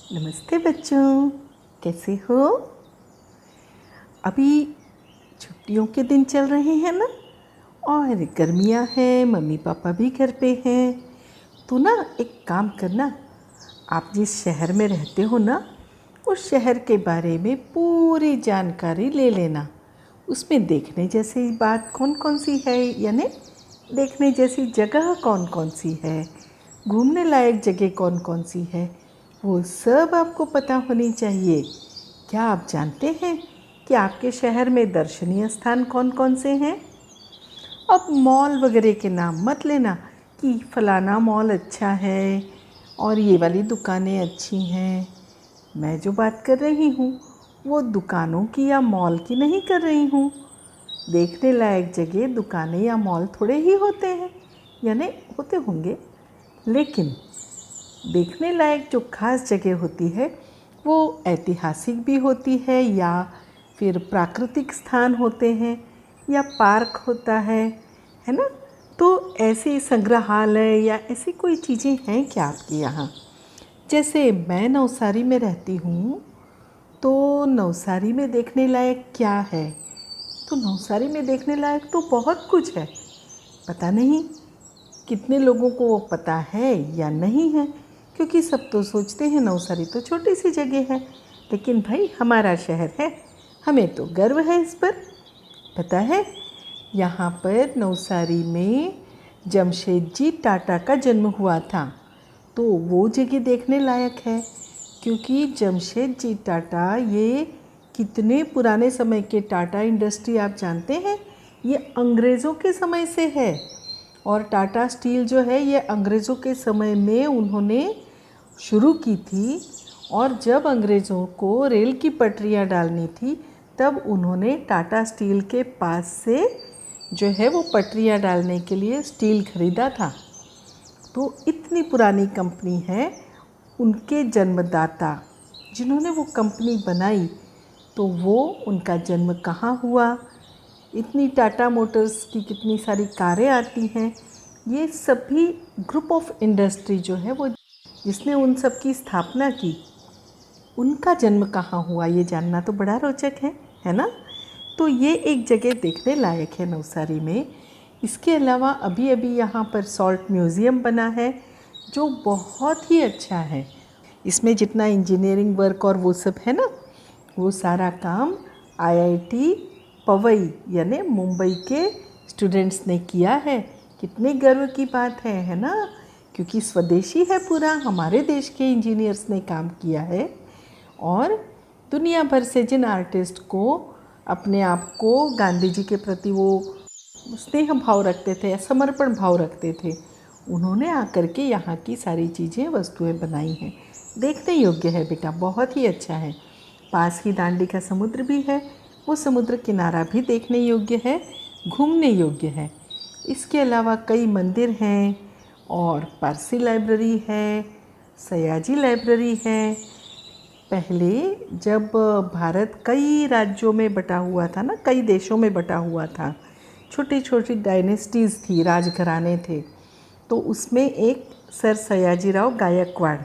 नमस्ते बच्चों, कैसे हो? अभी छुट्टियों के दिन चल रहे हैं ना, और गर्मियां हैं, मम्मी पापा भी घर पे हैं। तो ना एक काम करना, आप जिस शहर में रहते हो ना, उस शहर के बारे में पूरी जानकारी ले लेना। उसमें देखने जैसी बात कौन कौन सी है, यानी देखने जैसी जगह कौन कौन सी है, घूमने लायक जगह कौन कौन सी है, वो सब आपको पता होनी चाहिए। क्या आप जानते हैं कि आपके शहर में दर्शनीय स्थान कौन कौन से हैं? अब मॉल वगैरह के नाम मत लेना कि फलाना मॉल अच्छा है और ये वाली दुकानें अच्छी हैं। मैं जो बात कर रही हूँ वो दुकानों की या मॉल की नहीं कर रही हूँ। देखने लायक जगह दुकानें या मॉल थोड़े ही होते हैं, यानी होते होंगे, लेकिन देखने लायक जो खास जगह होती है वो ऐतिहासिक भी होती है, या फिर प्राकृतिक स्थान होते हैं, या पार्क होता है ना। तो ऐसे संग्रहालय या ऐसी कोई चीज़ें हैं क्या आपके यहाँ? जैसे मैं नवसारी में रहती हूँ, तो नवसारी में देखने लायक क्या है? तो नवसारी में देखने लायक तो बहुत कुछ है। पता नहीं कितने लोगों को वो पता है या नहीं है, क्योंकि सब तो सोचते हैं नवसारी तो छोटी सी जगह है, लेकिन भाई हमारा शहर है, हमें तो गर्व है इस पर। पता है, यहाँ पर नवसारी में जमशेदजी टाटा का जन्म हुआ था, तो वो जगह देखने लायक है। क्योंकि जमशेदजी टाटा, ये कितने पुराने समय के टाटा इंडस्ट्री आप जानते हैं, ये अंग्रेज़ों के समय से है। और टाटा स्टील जो है ये अंग्रेज़ों के समय में उन्होंने शुरू की थी, और जब अंग्रेज़ों को रेल की पटरियां डालनी थी तब उन्होंने टाटा स्टील के पास से जो है वो पटरियां डालने के लिए स्टील खरीदा था। तो इतनी पुरानी कंपनी है। उनके जन्मदाता जिन्होंने वो कंपनी बनाई, तो वो उनका जन्म कहाँ हुआ, इतनी टाटा मोटर्स की कितनी सारी कारें आती हैं, ये सभी ग्रुप ऑफ इंडस्ट्री जो है वो जिसने उन सब की स्थापना की, उनका जन्म कहाँ हुआ, ये जानना तो बड़ा रोचक है ना। तो ये एक जगह देखने लायक है नवसारी में। इसके अलावा अभी अभी यहाँ पर सॉल्ट म्यूज़ियम बना है, जो बहुत ही अच्छा है। इसमें जितना इंजीनियरिंग वर्क और वो सब है ना, वो सारा काम आईआईटी पवई यानी मुंबई के स्टूडेंट्स ने किया है। कितने गर्व की बात है ना, क्योंकि स्वदेशी है पूरा, हमारे देश के इंजीनियर्स ने काम किया है। और दुनिया भर से जिन आर्टिस्ट को अपने आप को गांधी जी के प्रति वो स्नेह भाव रखते थे, समर्पण भाव रखते थे, उन्होंने आकर के यहाँ की सारी चीज़ें, वस्तुएं बनाई हैं। देखने योग्य है बेटा, बहुत ही अच्छा है। पास ही दांडी का समुद्र भी है, वो समुद्र किनारा भी देखने योग्य है, घूमने योग्य है। इसके अलावा कई मंदिर हैं, और पारसी लाइब्रेरी है, सयाजी लाइब्रेरी है। पहले जब भारत कई राज्यों में बटा हुआ था ना, कई देशों में बटा हुआ था, छोटी छोटी डायनेस्टीज़ थी, राजघराने थे, तो उसमें एक सर सयाजीराव गायकवाड़,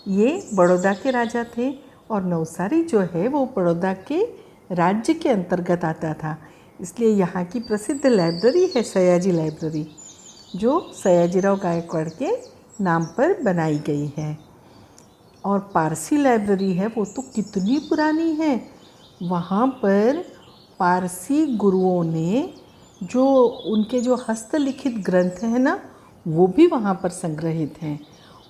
ये बड़ौदा के राजा थे, और नवसारी जो है वो बड़ौदा के राज्य के अंतर्गत आता था। इसलिए यहाँ की प्रसिद्ध लाइब्रेरी है सयाजी लाइब्रेरी, जो सयाजीराव गायकवाड़ के नाम पर बनाई गई है। और पारसी लाइब्रेरी है, वो तो कितनी पुरानी है। वहाँ पर पारसी गुरुओं ने जो उनके जो हस्तलिखित ग्रंथ हैं ना, वो भी वहाँ पर संग्रहित हैं।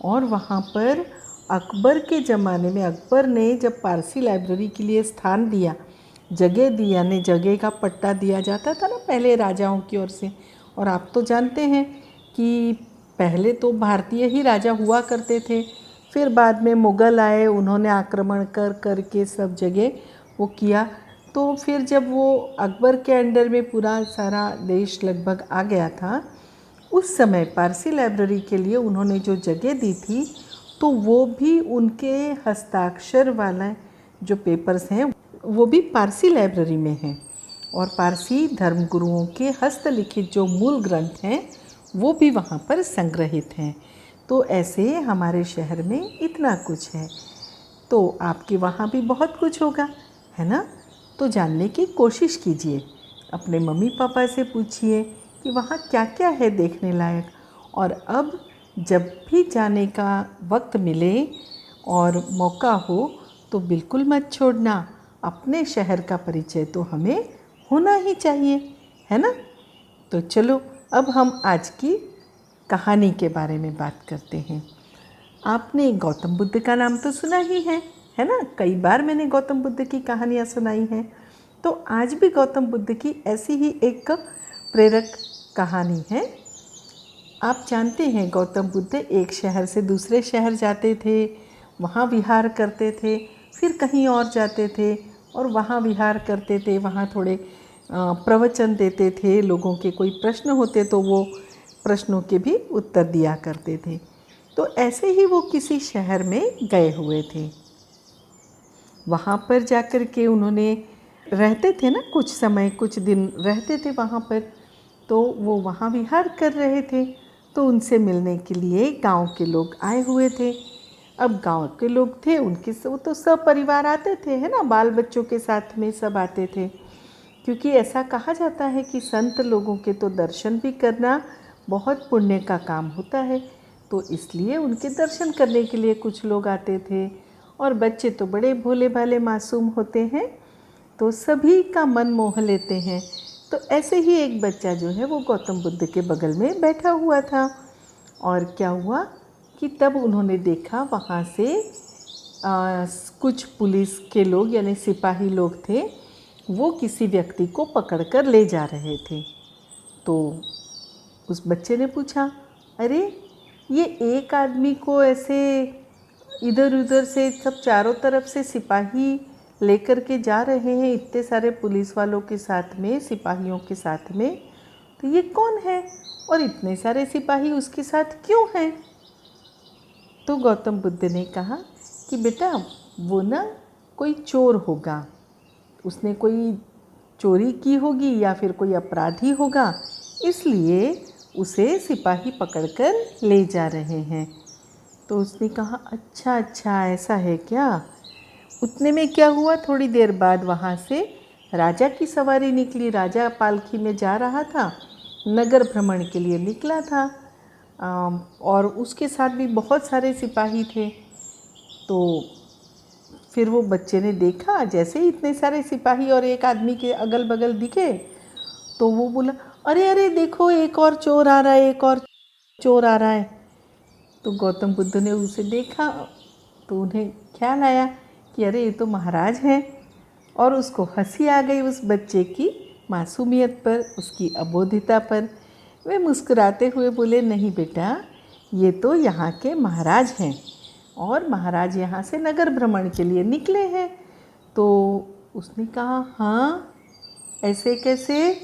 और वहाँ पर अकबर के ज़माने में, अकबर ने जब पारसी लाइब्रेरी के लिए स्थान दिया, जगह दी, यानी जगह का पट्टा दिया जाता था ना पहले राजाओं की ओर से। और आप तो जानते हैं कि पहले तो भारतीय ही राजा हुआ करते थे, फिर बाद में मुग़ल आए, उन्होंने आक्रमण कर के सब जगह वो किया। तो फिर जब वो अकबर के अंडर में पूरा सारा देश लगभग आ गया था, उस समय पारसी लाइब्रेरी के लिए उन्होंने जो जगह दी थी, तो वो भी उनके हस्ताक्षर वाला जो पेपर्स हैं वो भी पारसी लाइब्रेरी में हैं। और पारसी धर्मगुरुओं के हस्तलिखित जो मूल ग्रंथ हैं वो भी वहाँ पर संग्रहित हैं। तो ऐसे हमारे शहर में इतना कुछ है। तो आपके वहाँ भी बहुत कुछ होगा, है ना? तो जानने की कोशिश कीजिए, अपने मम्मी पापा से पूछिए कि वहाँ क्या क्या है देखने लायक। और अब जब भी जाने का वक्त मिले और मौका हो तो बिल्कुल मत छोड़ना, अपने शहर का परिचय तो हमें होना ही चाहिए, है ना? तो चलो अब हम आज की कहानी के बारे में बात करते हैं। आपने गौतम बुद्ध का नाम तो सुना ही है ना? कई बार मैंने गौतम बुद्ध की कहानियाँ सुनाई हैं। तो आज भी गौतम बुद्ध की ऐसी ही एक प्रेरक कहानी है। आप जानते हैं गौतम बुद्ध एक शहर से दूसरे शहर जाते थे, वहाँ विहार करते थे, फिर कहीं और जाते थे और वहाँ विहार करते थे, वहाँ थोड़े प्रवचन देते थे, लोगों के कोई प्रश्न होते तो वो प्रश्नों के भी उत्तर दिया करते थे। तो ऐसे ही वो किसी शहर में गए हुए थे। वहाँ पर जाकर के उन्होंने रहते थे ना, कुछ समय कुछ दिन रहते थे वहाँ पर। तो वो वहाँ विहार कर रहे थे, तो उनसे मिलने के लिए गांव के लोग आए हुए थे। अब गांव के लोग थे, उनके वो तो सब परिवार आते थे, है ना, बाल बच्चों के साथ में सब आते थे। क्योंकि ऐसा कहा जाता है कि संत लोगों के तो दर्शन भी करना बहुत पुण्य का काम होता है। तो इसलिए उनके दर्शन करने के लिए कुछ लोग आते थे। और बच्चे तो बड़े भोले भाले मासूम होते हैं, तो सभी का मन मोह लेते हैं। तो ऐसे ही एक बच्चा जो है वो गौतम बुद्ध के बगल में बैठा हुआ था। और क्या हुआ कि तब उन्होंने देखा वहाँ से कुछ पुलिस के लोग यानी सिपाही लोग थे, वो किसी व्यक्ति को पकड़कर ले जा रहे थे। तो उस बच्चे ने पूछा, अरे ये एक आदमी को ऐसे इधर उधर से सब चारों तरफ से सिपाही लेकर के जा रहे हैं, इतने सारे पुलिस वालों के साथ में, सिपाहियों के साथ में, तो ये कौन है और इतने सारे सिपाही उसके साथ क्यों हैं? तो गौतम बुद्ध ने कहा कि बेटा वो ना कोई चोर होगा, उसने कोई चोरी की होगी या फिर कोई अपराधी होगा, इसलिए उसे सिपाही पकड़कर ले जा रहे हैं। तो उसने कहा अच्छा अच्छा ऐसा है क्या? उतने में क्या हुआ, थोड़ी देर बाद वहाँ से राजा की सवारी निकली। राजा पालकी में जा रहा था, नगर भ्रमण के लिए निकला था, और उसके साथ भी बहुत सारे सिपाही थे। तो फिर वो बच्चे ने देखा, जैसे ही इतने सारे सिपाही और एक आदमी के अगल बगल दिखे, तो वो बोला, अरे अरे देखो एक और चोर आ रहा है, एक और चोर आ रहा है। तो गौतम बुद्ध ने उसे देखा तो उन्हें ख्याल आया कि अरे ये तो महाराज हैं। और उसको हंसी आ गई उस बच्चे की मासूमियत पर, उसकी अबोधिता पर। वे मुस्कुराते हुए बोले, नहीं बेटा, ये तो यहाँ के महाराज हैं और महाराज यहाँ से नगर भ्रमण के लिए निकले हैं। तो उसने कहा, हाँ ऐसे कैसे?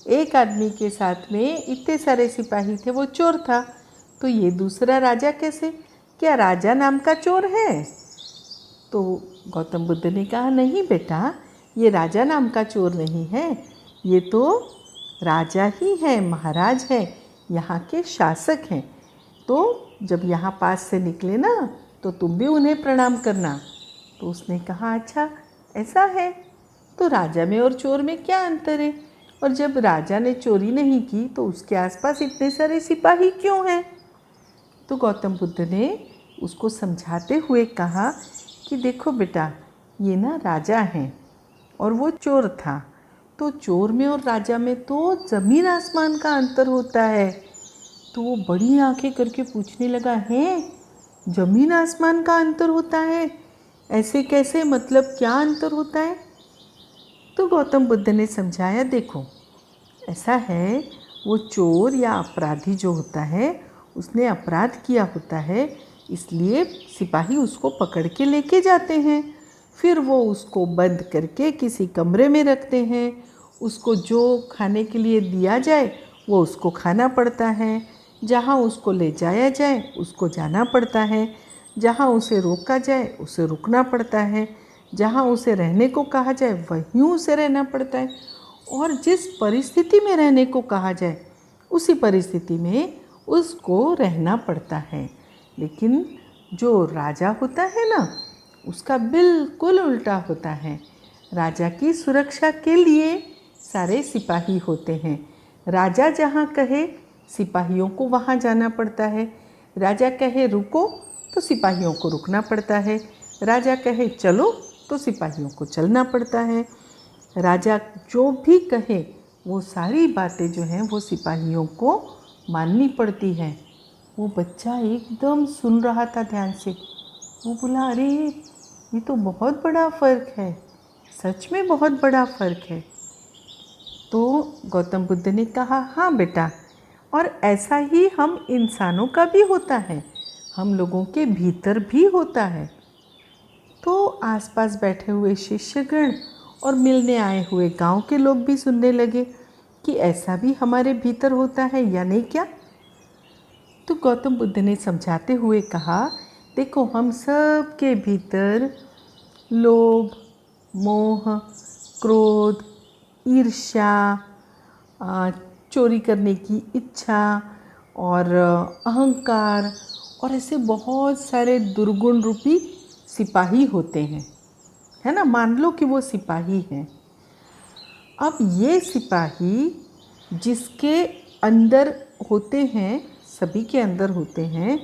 एक आदमी के साथ में इतने सारे सिपाही थे, वो चोर था, तो ये दूसरा राजा कैसे? क्या राजा नाम का चोर है? तो गौतम बुद्ध ने कहा, नहीं बेटा, ये राजा नाम का चोर नहीं है, ये तो राजा ही है, महाराज हैं, यहाँ के शासक हैं। तो जब यहाँ पास से निकले ना तो तुम भी उन्हें प्रणाम करना। तो उसने कहा, अच्छा ऐसा है, तो राजा में और चोर में क्या अंतर है? और जब राजा ने चोरी नहीं की तो उसके आसपास इतने सारे सिपाही क्यों हैं? तो गौतम बुद्ध ने उसको समझाते हुए कहा कि देखो बेटा, ये ना राजा हैं और वो चोर था, तो चोर में और राजा में तो ज़मीन आसमान का अंतर होता है। तो वो बड़ी आंखें करके पूछने लगा, हैं ज़मीन आसमान का अंतर होता है? ऐसे कैसे, मतलब क्या अंतर होता है? तो गौतम बुद्ध ने समझाया, देखो ऐसा है, वो चोर या अपराधी जो होता है उसने अपराध किया होता है, इसलिए सिपाही उसको पकड़ के लेके जाते हैं। फिर वो उसको बंद करके किसी कमरे में रखते हैं। उसको जो खाने के लिए दिया जाए वो उसको खाना पड़ता है, जहाँ उसको ले जाया जाए उसको जाना पड़ता है, जहाँ उसे रोका जाए उसे रुकना पड़ता है, जहाँ उसे रहने को कहा जाए वहीं उसे रहना पड़ता है, और जिस परिस्थिति में रहने को कहा जाए उसी परिस्थिति में उसको रहना पड़ता है। लेकिन जो राजा होता है ना, उसका बिल्कुल उल्टा होता है। राजा की सुरक्षा के लिए सारे सिपाही होते हैं। राजा जहाँ कहे सिपाहियों को वहाँ जाना पड़ता है। राजा कहे रुको तो सिपाहियों को रुकना पड़ता है। राजा कहे चलो तो सिपाहियों को चलना पड़ता है। राजा जो भी कहे वो सारी बातें जो हैं वो सिपाहियों को माननी पड़ती है। वो बच्चा एकदम सुन रहा था ध्यान से। वो बोला अरे ये तो बहुत बड़ा फ़र्क है, सच में बहुत बड़ा फ़र्क है। तो गौतम बुद्ध ने कहा हाँ बेटा, और ऐसा ही हम इंसानों का भी होता है, हम लोगों के भीतर भी होता है। तो आसपास बैठे हुए शिष्यगण और मिलने आए हुए गांव के लोग भी सुनने लगे कि ऐसा भी हमारे भीतर होता है या नहीं क्या। तो गौतम बुद्ध ने समझाते हुए कहा देखो हम सब के भीतर लोभ, मोह, क्रोध, ईर्ष्या, चोरी करने की इच्छा और अहंकार और ऐसे बहुत सारे दुर्गुण रूपी सिपाही होते हैं, है ना। मान लो कि वो सिपाही हैं। अब ये सिपाही जिसके अंदर होते हैं, सभी के अंदर होते हैं,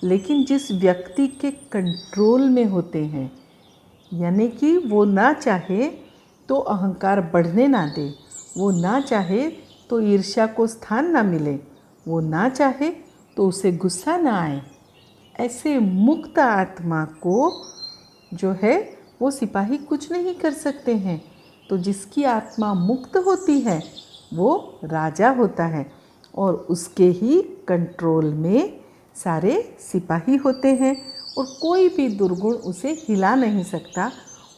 लेकिन जिस व्यक्ति के कंट्रोल में होते हैं, यानी कि वो ना चाहे तो अहंकार बढ़ने ना दे, वो ना चाहे तो ईर्ष्या को स्थान ना मिले, वो ना चाहे तो उसे गुस्सा ना आए, ऐसे मुक्त आत्मा को जो है वो सिपाही कुछ नहीं कर सकते हैं। तो जिसकी आत्मा मुक्त होती है वो राजा होता है और उसके ही कंट्रोल में सारे सिपाही होते हैं और कोई भी दुर्गुण उसे हिला नहीं सकता।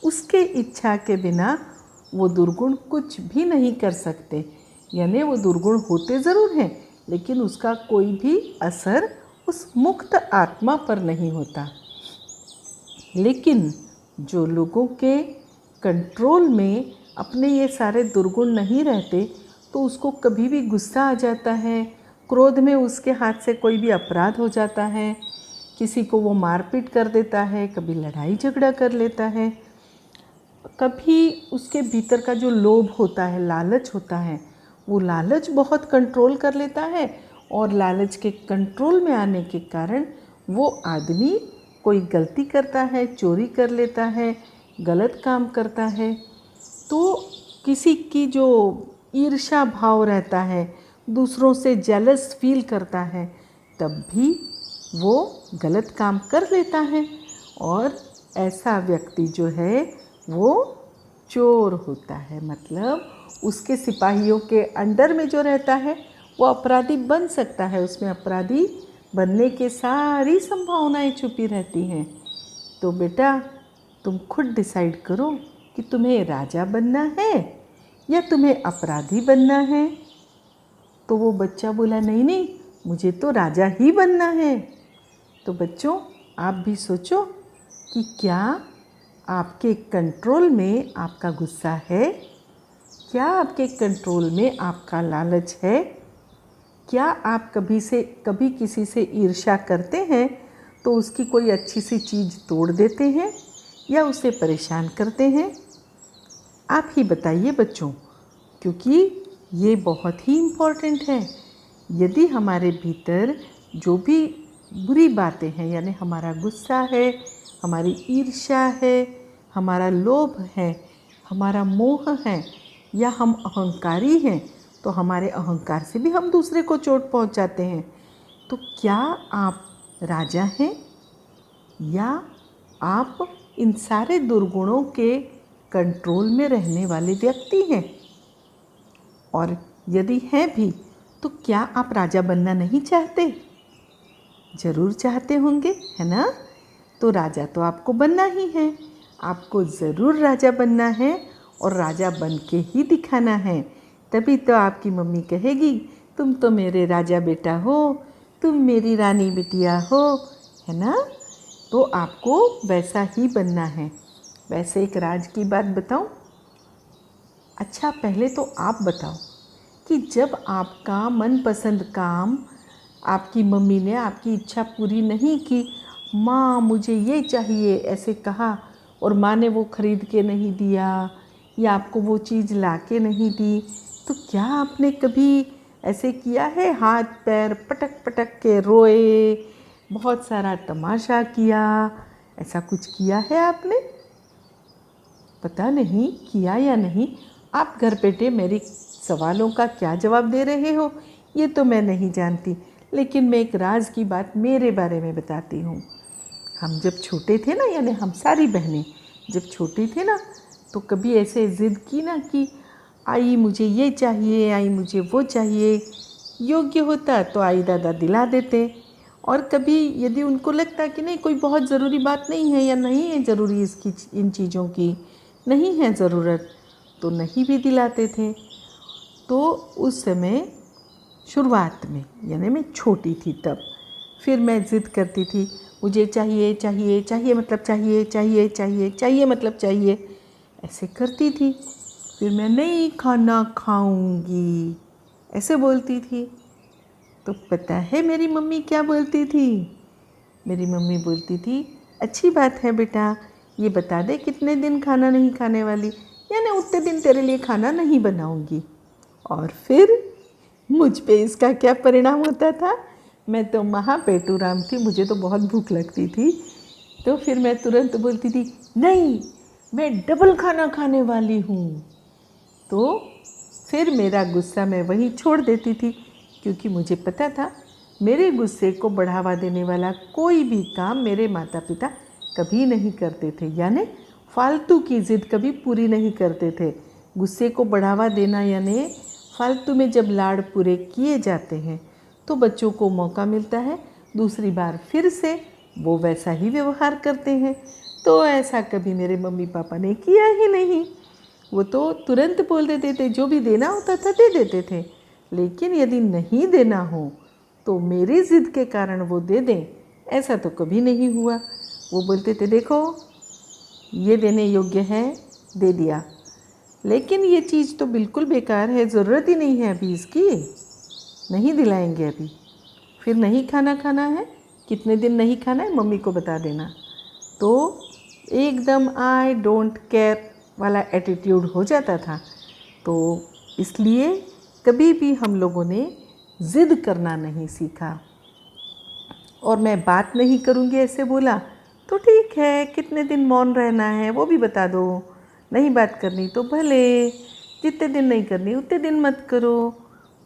उसके इच्छा के बिना वो दुर्गुण कुछ भी नहीं कर सकते, यानी वो दुर्गुण होते ज़रूर हैं लेकिन उसका कोई भी असर उस मुक्त आत्मा पर नहीं होता। लेकिन जो लोगों के कंट्रोल में अपने ये सारे दुर्गुण नहीं रहते तो उसको कभी भी गुस्सा आ जाता है, क्रोध में उसके हाथ से कोई भी अपराध हो जाता है, किसी को वो मारपीट कर देता है, कभी लड़ाई झगड़ा कर लेता है, कभी उसके भीतर का जो लोभ होता है, लालच होता है, वो लालच बहुत कंट्रोल कर लेता है और लालच के कंट्रोल में आने के कारण वो आदमी कोई गलती करता है, चोरी कर लेता है, गलत काम करता है। तो किसी की जो ईर्ष्या भाव रहता है, दूसरों से जेलस फील करता है, तब भी वो गलत काम कर लेता है और ऐसा व्यक्ति जो है वो चोर होता है। मतलब उसके सिपाहियों के अंडर में जो रहता है वो अपराधी बन सकता है, उसमें अपराधी बनने के सारी संभावनाएं छुपी रहती हैं। तो बेटा तुम खुद डिसाइड करो कि तुम्हें राजा बनना है या तुम्हें अपराधी बनना है। तो वो बच्चा बोला नहीं नहीं, मुझे तो राजा ही बनना है। तो बच्चों आप भी सोचो कि क्या आपके कंट्रोल में आपका गुस्सा है, क्या आपके कंट्रोल में आपका लालच है, क्या आप कभी किसी से ईर्ष्या करते हैं तो उसकी कोई अच्छी सी चीज़ तोड़ देते हैं या उसे परेशान करते हैं। आप ही बताइए बच्चों, क्योंकि ये बहुत ही इम्पोर्टेंट है। यदि हमारे भीतर जो भी बुरी बातें हैं, यानी हमारा गुस्सा है, हमारी ईर्ष्या है, हमारा लोभ है, हमारा मोह है या हम अहंकारी हैं, तो हमारे अहंकार से भी हम दूसरे को चोट पहुंचाते हैं। तो क्या आप राजा हैं या आप इन सारे दुर्गुणों के कंट्रोल में रहने वाले व्यक्ति हैं? और यदि हैं भी तो क्या आप राजा बनना नहीं चाहते? ज़रूर चाहते होंगे, है ना। तो राजा तो आपको बनना ही है, आपको ज़रूर राजा बनना है और राजा बन के ही दिखाना है। तभी तो आपकी मम्मी कहेगी तुम तो मेरे राजा बेटा हो, तुम मेरी रानी बिटिया हो, है ना। तो आपको वैसा ही बनना है। वैसे एक राज की बात बताऊं? अच्छा पहले तो आप बताओ कि जब आपका मनपसंद काम आपकी मम्मी ने आपकी इच्छा पूरी नहीं की, माँ मुझे ये चाहिए ऐसे कहा और माँ ने वो ख़रीद के नहीं दिया या आपको वो चीज़ ला के नहीं दी, तो क्या आपने कभी ऐसे किया है? हाथ पैर पटक पटक के रोए, बहुत सारा तमाशा किया, ऐसा कुछ किया है आपने? पता नहीं किया या नहीं। आप घर बैठे मेरे सवालों का क्या जवाब दे रहे हो ये तो मैं नहीं जानती, लेकिन मैं एक राज की बात मेरे बारे में बताती हूँ। हम जब छोटे थे ना, यानी हम सारी बहनें जब छोटे थे ना, तो कभी ऐसे ज़िद की ना कि आई मुझे ये चाहिए, आई मुझे वो चाहिए। योग्य होता तो आई दादा दिला देते, और कभी यदि उनको लगता कि नहीं कोई बहुत ज़रूरी बात नहीं है या नहीं है ज़रूरी इसकी इन चीज़ों की नहीं है ज़रूरत, तो नहीं भी दिलाते थे। तो उस समय शुरुआत में, यानी मैं छोटी थी तब, फिर मैं ज़िद करती थी मुझे चाहिए चाहिए चाहिए मतलब चाहिए चाहिए चाहिए चाहिए मतलब चाहिए, ऐसे करती थी। फिर मैं नहीं खाना खाऊंगी ऐसे बोलती थी। तो पता है मेरी मम्मी क्या बोलती थी? मेरी मम्मी बोलती थी अच्छी बात है बेटा, ये बता दे कितने दिन खाना नहीं खाने वाली, यानी उतने दिन तेरे लिए खाना नहीं बनाऊंगी। और फिर मुझ पे इसका क्या परिणाम होता था? मैं तो महापेटुराम थी, मुझे तो बहुत भूख लगती थी। तो फिर मैं तुरंत बोलती थी नहीं मैं डबल खाना खाने वाली हूँ। तो फिर मेरा गुस्सा मैं वहीं छोड़ देती थी, क्योंकि मुझे पता था मेरे गुस्से को बढ़ावा देने वाला कोई भी काम मेरे माता पिता कभी नहीं करते थे, यानी फालतू की ज़िद कभी पूरी नहीं करते थे। गुस्से को बढ़ावा देना यानी फालतू में जब लाड़ पूरे किए जाते हैं तो बच्चों को मौका मिलता है दूसरी बार फिर से वो वैसा ही व्यवहार करते हैं। तो ऐसा कभी मेरे मम्मी पापा ने किया ही नहीं। वो तो तुरंत बोल देते थे, जो भी देना होता था दे देते थे, लेकिन यदि नहीं देना हो तो मेरी ज़िद के कारण वो दे दें, ऐसा तो कभी नहीं हुआ। वो बोलते थे देखो ये देने योग्य है, दे दिया, लेकिन ये चीज़ तो बिल्कुल बेकार है, ज़रूरत ही नहीं है अभी इसकी, नहीं दिलाएंगे अभी। फिर नहीं खाना खाना है, कितने दिन नहीं खाना है मम्मी को बता देना। तो एकदम आई डोंट केयर वाला एटीट्यूड हो जाता था। तो इसलिए कभी भी हम लोगों ने ज़िद करना नहीं सीखा। और मैं बात नहीं करूँगी ऐसे बोला तो ठीक है, कितने दिन मौन रहना है वो भी बता दो, नहीं बात करनी तो भले, जितने दिन नहीं करनी उतने दिन मत करो।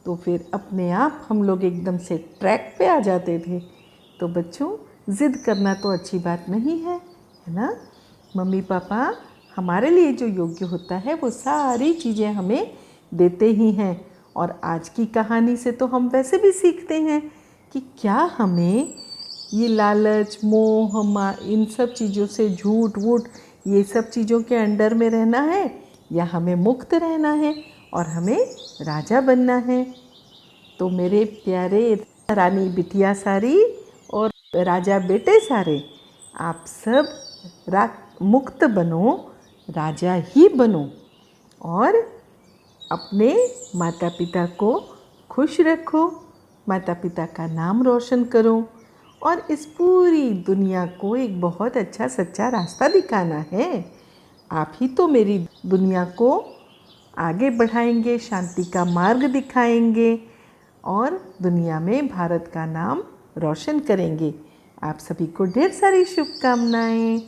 तो फिर अपने आप हम लोग एकदम से ट्रैक पे आ जाते थे। तो बच्चों ज़िद करना तो अच्छी बात नहीं है ना? मम्मी पापा हमारे लिए जो योग्य होता है वो सारी चीज़ें हमें देते ही हैं। और आज की कहानी से तो हम वैसे भी सीखते हैं कि क्या हमें ये लालच मोह इन सब चीज़ों से, झूठ वूठ ये सब चीज़ों के अंडर में रहना है, या हमें मुक्त रहना है और हमें राजा बनना है। तो मेरे प्यारे रानी बिटिया सारी और राजा बेटे सारे, आप सब मुक्त बनो, राजा ही बनो, और अपने माता पिता को खुश रखो, माता पिता का नाम रोशन करो, और इस पूरी दुनिया को एक बहुत अच्छा सच्चा रास्ता दिखाना है। आप ही तो मेरी दुनिया को आगे बढ़ाएंगे, शांति का मार्ग दिखाएंगे और दुनिया में भारत का नाम रोशन करेंगे। आप सभी को ढेर सारी शुभकामनाएं।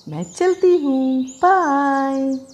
मैं चलती हूँ, बाय।